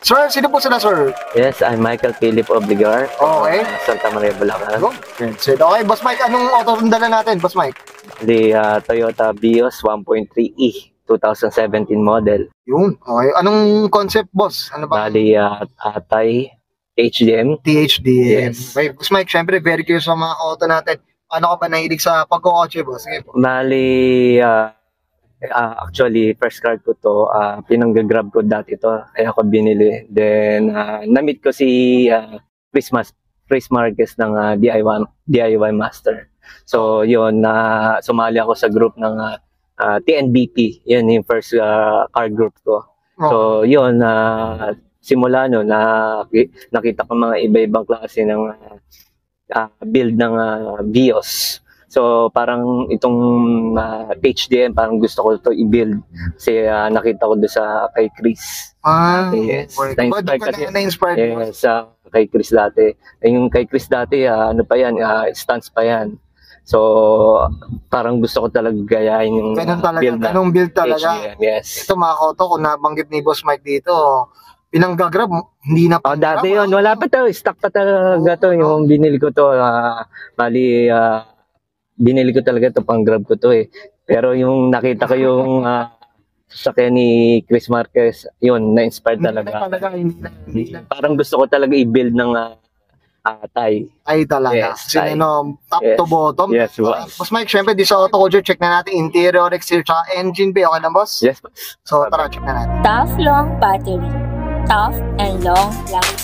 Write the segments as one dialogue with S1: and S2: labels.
S1: Sir, sino po sila, sir?
S2: Yes, I'm Michael Philip Obligar.
S1: Okay.
S2: Santa Maria, Bulacan.
S1: So, okay, Boss Mike, anong auto ang dala natin, Boss Mike?
S2: The Toyota Vios 1.3e 2017 model.
S1: Yun, okay. Anong concept, boss? Ano ba?
S2: Bali, Thai HDM.
S1: THDM.
S2: Yes.
S1: Okay, Boss Mike, syempre, very curious sa mga auto natin. Ano ka ba nahilig sa pagkakotse, boss? Sige po.
S2: Bali, actually, first car ko to, pinanggagrab ko dati to, kaya ako binili. Then, na-meet ko si Chris Marquez ng DIY Master. So, yun, sumali ako sa group ng TNBP. Yun yung first car group ko. So, yun, simula no, nakita ko mga iba-ibang klase ng build ng Vios. So parang itong HDM parang gusto ko to i-build kasi nakita ko doon sa kay Chris. Yes. Na-inspired yes, kay Chris dati. Yung kay Chris dati ano pa yan, stunts pa yan. So parang gusto ko talaga gayahin yung
S1: ganung build talaga.
S2: HDM, yes.
S1: Ito mga auto, kung nabanggit ni Boss Mike dito, pinanggagrab, hindi na
S2: pa. Dati yun, wala pa to, stock pa talaga to. Yung binili ko to, bali, binili ko talaga to, pang grab ko to eh. Pero yung nakita ko yung sasakyan ni Chris Marquez, yun, na-inspired talaga. Parang gusto ko talaga i-build ng Thai.
S1: Ay talaga.
S2: Yes,
S1: Sinino, top to bottom.
S2: Yes, boss.
S1: Boss Mike, syempre di sa auto culture, check na natin interior, exterior, tsaka engine bay. Okay na, boss?
S2: Yes, boss.
S1: So tara, check na natin.
S3: Tough long battery. Tough and long life.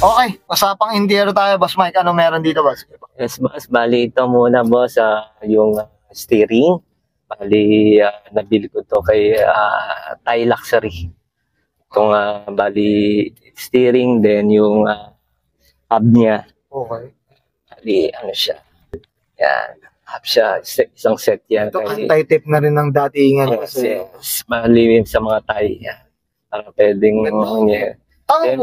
S1: Okay, usapang interior tayo, Boss Mike. Ano meron dito, boss?
S2: Yes, boss. Bali, ito muna, boss, yung steering. Bali, nabili ko to kay Thai Luxury. Itong, bali, steering, then yung hub niya.
S1: Okay.
S2: Bali, ano siya. Yan, hub siya. Isang set yan.
S1: Ito, anti-tip na rin ng datingan.
S2: Yes, yes. Bali, sa mga Thai. Yan. Para pwedeng,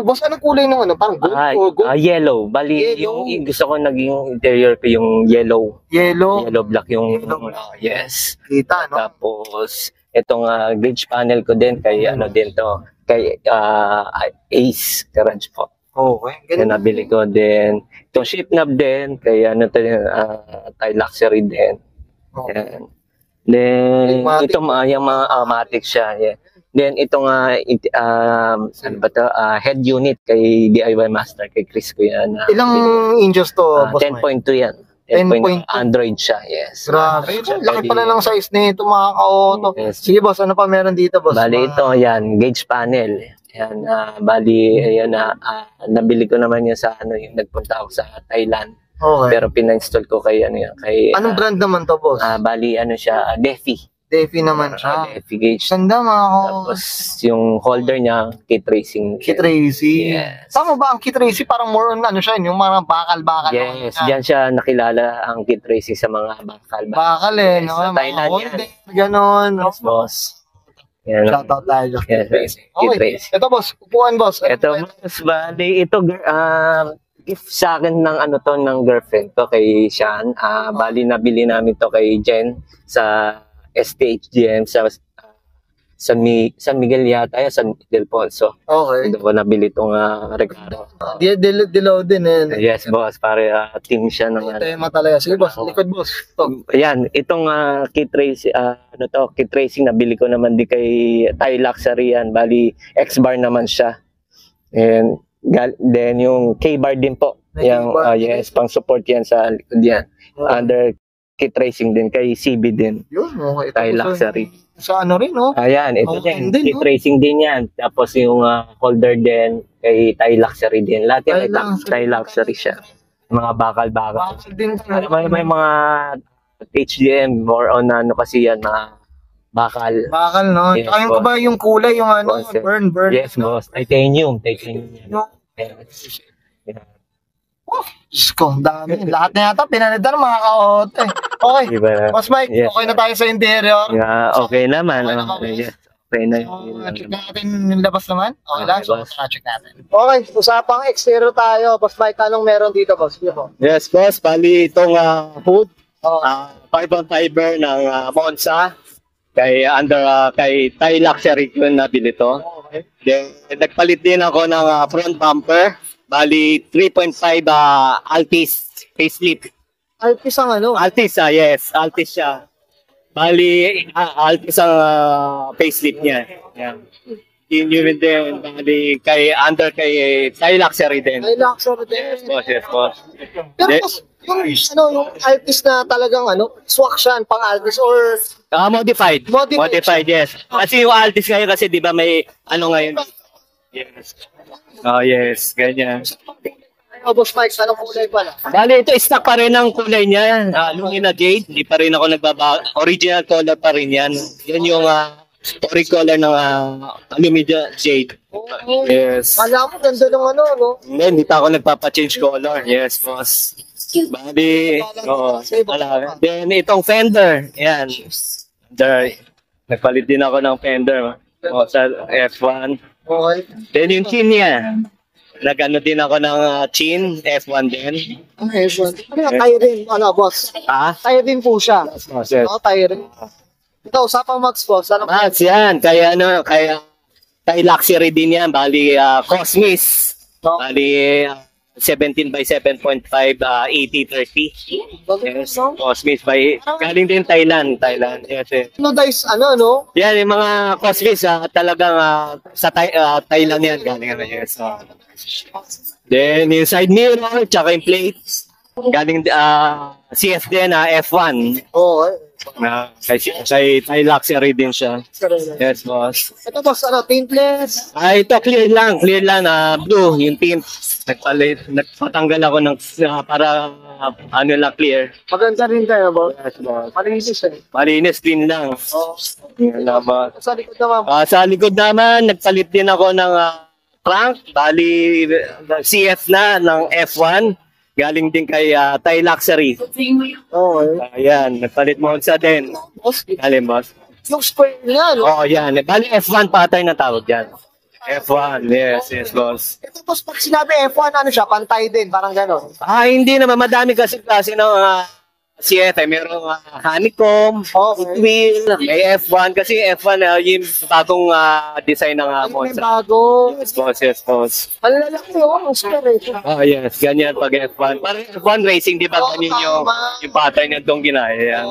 S1: boss, anong kulay nung ano? Parang gold or gold?
S2: Yellow. Bali,
S1: yellow.
S2: yung gusto ko naging interior ko yung yellow.
S1: Yellow?
S2: Yellow black yung,
S1: yellow.
S2: Yes.
S1: Kita, no?
S2: Tapos, itong gauge panel ko din, kay ano din to, kay Ace Garage po.
S1: Okay.
S2: Yan nabili ko din. Itong shift knob din, kay ano to, Thai Luxury din.
S1: Okay.
S2: Yan. Then, itong yung mga matic siya. Yeah. Then itong ano ba to, head unit kay DIY Master, kay Chris ko yan.
S1: Ilang inches to, boss?
S2: 10.2 yan.
S1: 10.2
S2: Android siya, yes.
S1: Grabe. Laki pala ng size nito, mga ka-auto.
S2: Yes.
S1: Sige, boss, ano pa meron dito, boss?
S2: Bali ito, yan, gauge panel. Yan, bali, ayan nabili ko naman yan sa ano, yung nagpunta ako sa Thailand.
S1: Okay.
S2: Pero pina-install ko kay ano yan, kay
S1: anong brand naman to, boss?
S2: Bali ano siya, Defi.
S1: Defi naman siya.
S2: Defi gauge.
S1: Ganda, mga
S2: Tapos yung holder niya, kit racing.
S1: Kit racing.
S2: Yes.
S1: Tama ba ang kit racing? Parang more on ano siya, yung mga bakal-bakal.
S2: Yes, diyan siya nakilala ang kit racing sa mga bakal.
S1: Bakal eh,
S2: yes,
S1: no?
S2: sa Thailand yan.
S1: Ganon.
S2: Yes, boss. Yan.
S1: Shoutout tayo.
S2: Yes, kit
S1: Okay.
S2: racing.
S1: Ito, boss. Upuan, boss.
S2: Ito, boss, bali, ito, gift sa akin ng ano to, ng girlfriend ko kay Sean. Bali, nabili namin to kay Jen sa STHGM sa San Miguel yata, San Ildefonso.
S1: Okay.
S2: Ito po nabili itong regalo.
S1: Dilaw din eh.
S2: Yes, boss. Pare, team siya ng
S1: tema talaga. Sige, boss. Likod, boss. Ito.
S2: Ayan, itong kit racing, kit racing nabili ko naman di kay Thai Luxury yan. Bali, X-bar naman siya. And then yung K-bar din po. Yung, yes, pang support yan sa likod yan. Under kit racing din kay CB din.
S1: Yun, okay.
S2: Thai Luxury.
S1: Sa ano rin, no?
S2: Ayan, ito
S1: Okay,
S2: din. Kit racing din yan. Tapos yung holder din kay Thai Luxury din. Lahat yan ay Thai Luxury siya. Mga bakal-bakal.
S1: Bakal din.
S2: May mga HDM, more on ano kasi yan, bakal.
S1: Bakal, no?
S2: Yes,
S1: Tsaka yung
S2: boss.
S1: ba yung kulay, yung ano,
S2: Boss,
S1: burn.
S2: Yes, boss. Titanium. Yan. Yes. Yeah.
S1: Diyos ko, dami. Lahat na yata, pinalitan ng mga ka-auto eh. Okay.
S2: Diba?
S1: Boss Mike,
S2: Yes.
S1: okay na tayo sa interior.
S2: Yeah, okay naman.
S1: Okay na kami.
S2: Yes. Okay na
S1: Check natin yung labas naman. Okay lang, so
S2: boss.
S1: check natin. Okay, usapang exterior tayo. Boss Mike, anong meron dito, boss? Sige po.
S4: Yes, boss. Bali itong hood,
S1: Oh,
S4: carbon fiber ng Monza. Kay Thai Luxury ko nabili to.
S1: okay.
S4: Then, nagpalit din ako ng front bumper. Bali, 3.5 Altis facelift.
S1: Alpis ang ano?
S4: Altis, yes. Altis siya. Bali, Altis ang facelift niya. Yan. Yun din. Bali, kay Thai Luxury din.
S1: Ay, luxury din.
S4: Yes, boss. Yes, boss.
S1: Pero
S4: Then,
S1: boss, yung Altis na talagang swak siya, pang Altis or
S4: Modified.
S1: Modified.
S4: Modified, yes. Kasi yung Altis ngayon kasi di ba may ano ngayon? Yes. Oh, yes. Ganyan.
S1: Boss Mike, anong kulay pala?
S4: Bali, ito stock pa rin ang kulay niya. Lumina Jade. Hindi pa rin ako original color pa rin yan. Yan yung ori color ng Lumina Jade. Yes.
S1: Kala ko ganda ng no?
S4: Hindi pa ako nagpapa-change color. Yes, boss. Bali, oo. Wala. Then, itong fender. Yan. Nagpalit din ako ng fender. Sa F1.
S1: Okay.
S4: Then yung chin niya. Nagano din ako ng chin, F1 din.
S1: Okay, so, tayo rin, boss. Tayo din po siya.
S4: Oh, sir.
S1: Tayo rin. Ito, usapang Max, boss.
S4: Max, yan. Kaya Thai Luxury din yan. Bali, Cosmis. Bali, 17 by 7.5, 80-30. Yes, Cosmis by, galing din Thailand. Yes, eh.
S1: Guys,
S4: Yan, yung mga Cosmis, talagang sa Thailand yan. Galing yes. Then, yung side mirror, tsaka yung plates. Galing CF din, F1.
S1: Okay.
S4: Kay Thai Luxury din siya. Yes, boss.
S1: Ito, boss, tintless.
S4: Ito clear lang, blue, yung tint. Nagpatanggal ako ng para lang clear.
S1: Maganda rin tayo, boss.
S4: Yes, boss.
S1: Malinis eh.
S4: Malinis din lang.
S1: Oh.
S4: Salamat.
S1: Sa likod naman.
S4: Sa likod naman, nagpalit din ako ng crank. Bali, CF na ng F1. Galing din kay Thai Luxury.
S1: Okay.
S4: Ayan, nagpalit mo sa din.
S1: Boss,
S4: Galing, boss.
S1: yung square niya,
S4: Oo, yan. Bali, F1 pattern na tawag yan. F1, yes, boss.
S1: Ito, boss, pag sinabi F1, siya, pantay din, parang gano'n.
S4: Hindi naman. Madami kasi klase ng CF. Merong honeycomb,
S1: Okay.
S4: wheel, may F1. Kasi F1, yung bagong design ng
S1: May
S4: Monza.
S1: bago.
S4: Yes, boss.
S1: Ang lalaki ang square eh.
S4: Oh, yes. Ganyan pag F1. Parang F1 racing, di ba?
S1: Oo,
S4: Ganyan
S1: tama.
S4: yung pattern na itong ginaya. Yan.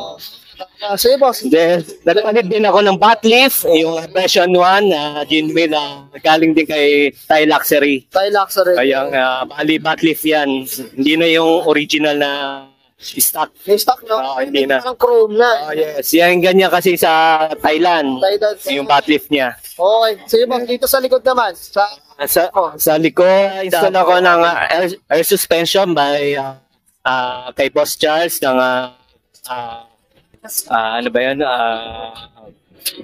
S1: Sige, boss.
S4: Then, nagpalit din ako ng bat lift, yung version 1, genuine, galing din kay Thai Luxury.
S1: Thai Luxury.
S4: Kaya, bali bat lift yan. Hindi na yung original na stock.
S1: May stock, no?
S4: Oo, hindi na.
S1: Parang chrome na.
S4: Oh, yes. Yan ganyan kasi sa Thailand.
S1: Thailand.
S4: Yung bat lift niya.
S1: Okay. Sige, boss, dito sa likod naman.
S4: Sa likod, install ako ng air suspension by kay Boss Charles ng ano ba yun?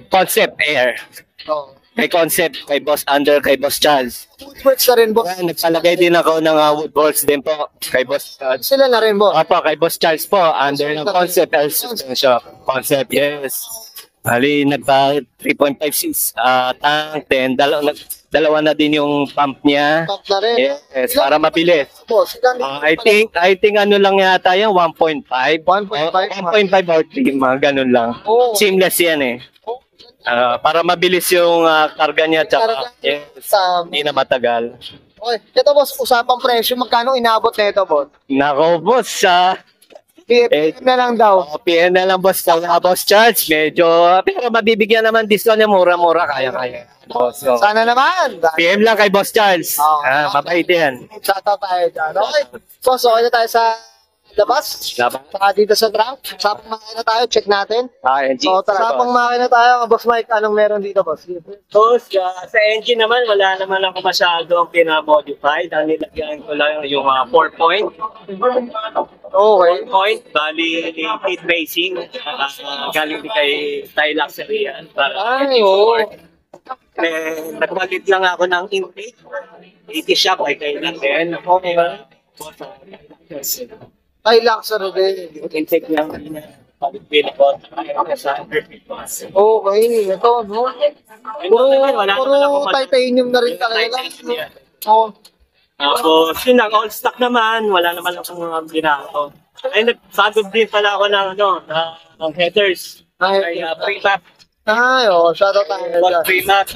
S4: Concept Air.
S1: Oh.
S4: Kay Boss Charles.
S1: Works na rin, boss.
S4: Yan, nagpalagay din ako ng woodbolts din po kay Boss Charles.
S1: Sila na rin, boss.
S4: Opo, kay Boss Charles po, under ng Concept Air Suspension. Concept, yes. Bali, nagpa 3.56 tank, then dalawa na din yung pump niya.
S1: Top na rin.
S4: Yes, para mabilis.
S1: Boss,
S4: I think ano lang yata yan, 1.5.
S1: 1.5.
S4: 1.5 or 3, mga ganun lang.
S1: Oo.
S4: Seamless yan eh. Para mabilis yung karga niya, tsaka yes, hindi na matagal.
S1: Okay. Ito, boss, usapang presyo. Magkano inabot na ito, boss?
S4: Nako, boss,
S1: PM na lang daw.
S4: PM na lang, boss, boss Charles. Medyo, pero mabibigyan naman discount niya, mura-mura, kaya. Boss, so,
S1: Sana naman.
S4: PM lang kay Boss Charles. Mabait yan.
S1: Shoutout tayo dyan. Okay. Boss, okay na tayo sa labas. Saka dito sa trunk. Sapang makina tayo, check natin. So, sapang makina tayo. Boss Mike, anong meron dito, boss?
S2: Boss, sa engine naman, wala naman ako masyadong pinamodified. Ang nilagyan ko lang yung 4-point.
S1: Okay.
S2: Point, bali heat racing. Galing din kay Thai Luxury yan.
S1: Ay, oo.
S2: Nagpalit lang ako ng intake. 80 shock ay kailan. Okay ba?
S1: Thai Luxury din.
S2: Intake lang.
S1: Okay, ito, no? Puro titanium na rin talaga. Oo.
S5: Tapos, yun lang, all stock naman. Wala naman akong mga ginagawa. Ay, nagsagod din pala ako ng, ng headers. Ay, pre-map.
S1: Ay, shoutout tayo dyan.
S5: Pre-map,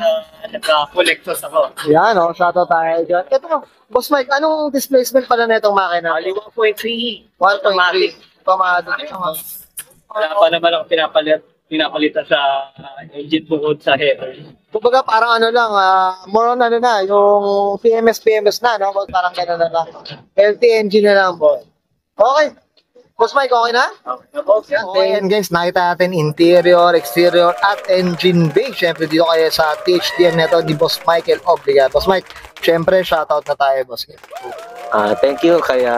S5: nagka-collectors ako.
S1: Yan, shoutout tayo dyan. Ito, Boss Mike, anong displacement pala na itong makina?
S5: 1.3.
S1: 1.3. Automatic.
S5: Wala pa naman ako pinapalitan sa engine bukod sa header.
S1: Kumbaga parang ano lang, more on ano na, yung PMS na, no? Parang gano'n na lang. LT engine na lang, boss. Okay. Boss Mike, okay na? Okay, and guys, nakita natin interior, exterior, at engine bay. Siyempre, dito kayo sa THDM neto ni Boss Michael Obliga. Boss Mike, siyempre, shoutout na tayo, Boss.
S2: Thank you kay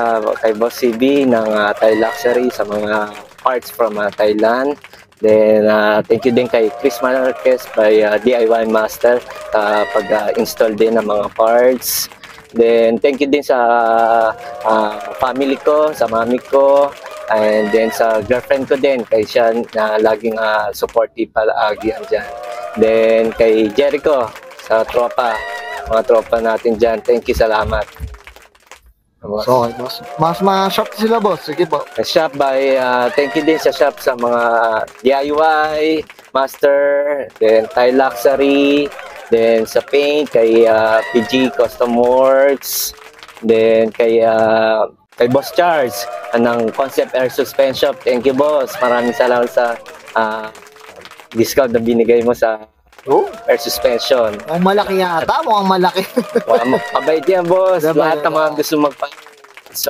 S2: Boss CB ng Thai Luxury sa mga parts from Thailand. Then, thank you din kay Chris Marquez by DIY Master pag-install din ng mga parts. Then, thank you din sa family ko, sa mami ko, and then sa girlfriend ko din, kay siya na laging supportive palagi andyan. Then, kay Jericho, sa mga tropa natin dyan, thank you, salamat.
S1: So, okay, boss. Mas ma-shop sila, boss. Sige po.
S2: Shop by, thank you din sa shop sa mga DIY, Master, then Thai Luxury, then sa paint, kay PG Custom Works, then kay Boss Charles, ng Concept Air Suspension. Thank you, boss. Maraming salamat sa discount na binigay mo sa air suspension.
S1: Mukhang malaki yata. Mukhang malaki.
S2: Kabait yan, boss. Lahat ng mga gusto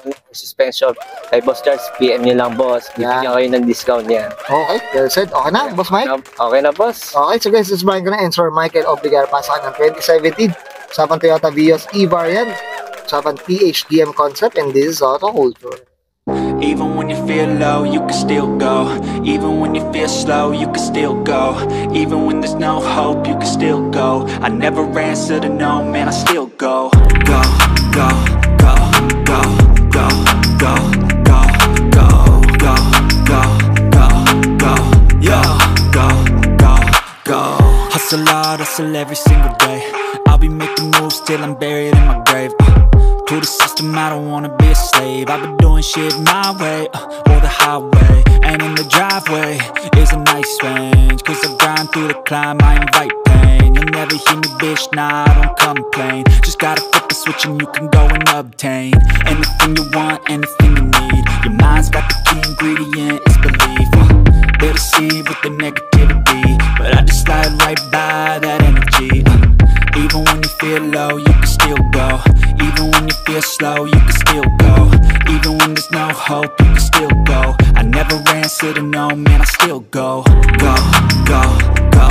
S2: air suspension kay Boss Charles, PM nyo lang, boss. Bibigyan kayo ng discount yan.
S1: Okay, well said. Okay na, Boss Mike?
S2: Okay na, boss.
S1: Okay, so guys, this is Brian Gana and Sir Michael Obligar. Pasakan ng 2017. Usapan Toyota Vios E-Variant. Usapan PHDM concept, and this is Auto Culture.
S6: Even when you feel low, you can still go. Even when you feel slow, you can still go. Even when there's no hope, you can still go. I never answer to no, man, I still go. Go, go, go, go, go, go, go, go, go, go, go, go, yo, go, go, go. Hustle hard, hustle every single day. I'll be making moves till I'm buried in my grave. To the system, I don't wanna be a slave. I've been doing shit my way, or the highway. And in the driveway is a nice range. Cause I grind through the climb, I invite pain. You'll never hear me, bitch, nah, I don't complain. Just gotta flip the switch and you can go and obtain anything you want, anything you need. Your mind's got the key ingredient, it's belief. They deceive with the negativity, but I just slide right by that energy. Even when you feel low, you can still go. Even when you feel slow, you can still go. Even when there's no hope, you can still go. I never answer to no, man, I still go. Go, go, go.